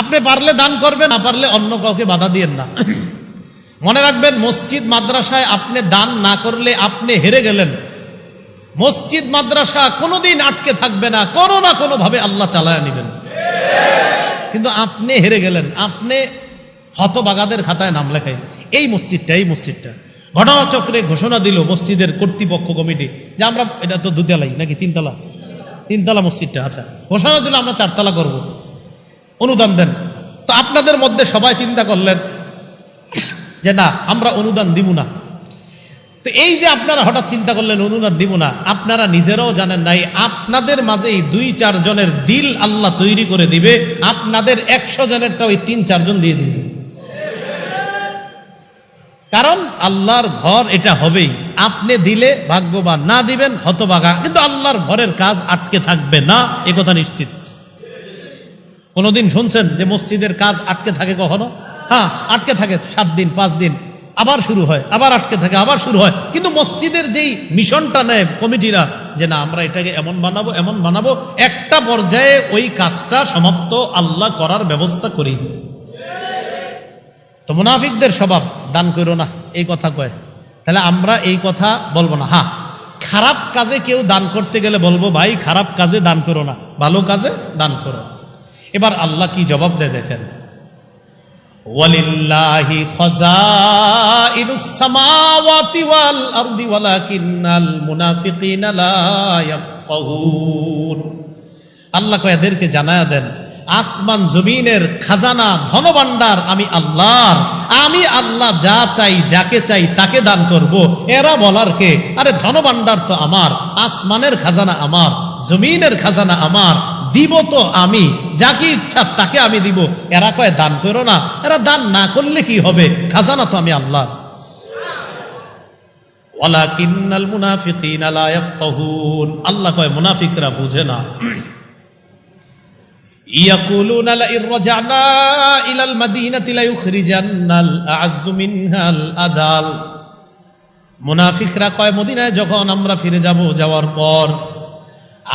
আপনি পারলে দান করবেন, না পারলে অন্য কাউকে বাধা দিয়েন না। মনে রাখবেন, মসজিদ মাদ্রাসায় আপনি দান না করলে আপনি হেরে গেলেন। মসজিদ মাদ্রাসা কোনোদিন আটকে থাকবে না, কোনো না কোনো ভাবে আল্লাহ চালায় নেবেন। কিন্তু আপনি হেরে গেলেন, আপনি হতবাগাদের খাতায় নাম লেখাই। এই মসজিদটা ঘটনাচক্রে ঘোষণা দিল মসজিদের কর্তৃপক্ষ কমিটি যে আমরা, এটা তো দুতলাই নাকি তিনতলা মসজিদটা, আচ্ছা, ঘোষণা দিল আমরা 4 তলা করব, অনুদান দেন। তো আপনাদের মধ্যে সবাই চিন্তা করলেন যে না, আমরা অনুদান দিব না। তো এই যে আপনারা হঠাৎ চিন্তা করলেন অনুদান দিব না, আপনারা নিজেরাও জানেন নাই আপনাদের মাঝে 2-4 জনের দিল আল্লাহ তৈরি করে দিবে, আপনাদের 100 জনেরটা ওই 3-4 জন দিয়ে দিবে। কারণ আল্লাহর ঘর এটা হবেই, আপনি দিলে ভাগ্যবান, না দিবেন হতভাগা, কিন্তু আল্লাহর ঘরের কাজ আটকে থাকবে না, এ কথা নিশ্চিত। কোনদিন শুনছেন যে মসজিদের কাজ আটকে থাকে? কখনো? হ্যাঁ, আটকে থাকে 7 দিন 5 দিন, আবার শুরু হয়, আবার আটকে থাকে, আবার শুরু হয়। কিন্তু মসজিদের যেই মিশনটা নেয় কমিটিরা যে না, আমরা এটাকে এমন বানাবো, একটা পর্যায়ে ওই কাজটা সমাপ্ত আল্লাহ করার ব্যবস্থা করি। তো মুনাফিকদের স্বভাব দান করো না, এই কথা কয়। তাহলে আমরা এই কথা বলবো না। হ্যাঁ, খারাপ কাজে কেউ দান করতে গেলে বলবো ভাই খারাপ কাজে দান করো না, ভালো কাজে দান করো। এবার আল্লাহ কি জবাব দেয় দেখেন, ওয়ালিল্লাহি খাযাইনুস সামাওয়াতি ওয়াল আরদি ওয়ালাকিন্নাল মুনাফিকিনা লা ইয়াফকাহুন। আল্লাহ কয় এদেরকে জানায়া দেন, আসমান জমিনের খাজানা ধনভাণ্ডার আমি আল্লাহ যা চাই যাকে চাই তাকে দান করব। এরা বলার কে? আরে ধনভাণ্ডার তো আমার, আসমানের খাজানা আমার, জমিনের খাজানা আমার, দিব তো আমি, যাকে ইচ্ছা তাকে আমি দিব। এরা কয় দান করো না, এরা দান না করলে কি হবে, খাজানা তো আমি আল্লাহ। ওয়ালাকিন্নাল মুনাফিকিনা লা ইয়াফকাহুন। আল্লাহ কয় মুনাফিকরা বুঝে না। ইয়াকুলুনা লা ইন রাজআনা ইলাল মাদিনাতি লা ইউখরিজান্নাল আ'আজ্জু মিনহাল আদাল। মুনাফিকরা কয় মদিনায় যখন আমরা ফিরে যাব, যাওয়ার পর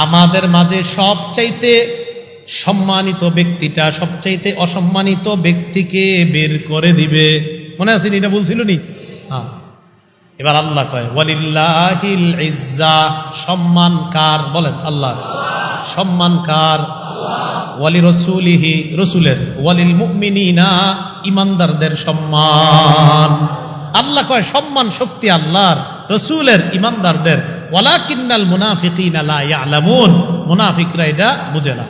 আমাদের মাঝে সবচাইতে সম্মানিত ব্যক্তিটা সবচাইতে অসম্মানিত ব্যক্তিকে বের করে দিবে। মনে আছে এটা বলছিল নি? হ্যাঁ। এবার আল্লাহ কয় ওয়ালিল্লাহিল ইজ্জা। সম্মান কার? বলেন আল্লাহ। সম্মান কার? ওয়ালি রাসূলিহি, রাসূলের। ওয়ালিল মুমিনিনা, ঈমানদারদের সম্মান। আল্লাহ কয় সম্মান শক্তি আল্লাহর, রাসূলের, ঈমানদারদের। ওয়ালাকিন্নাল মুনাফিকিনা লা ইয়ালামুন। মুনাফিকরা এটা বুঝে না।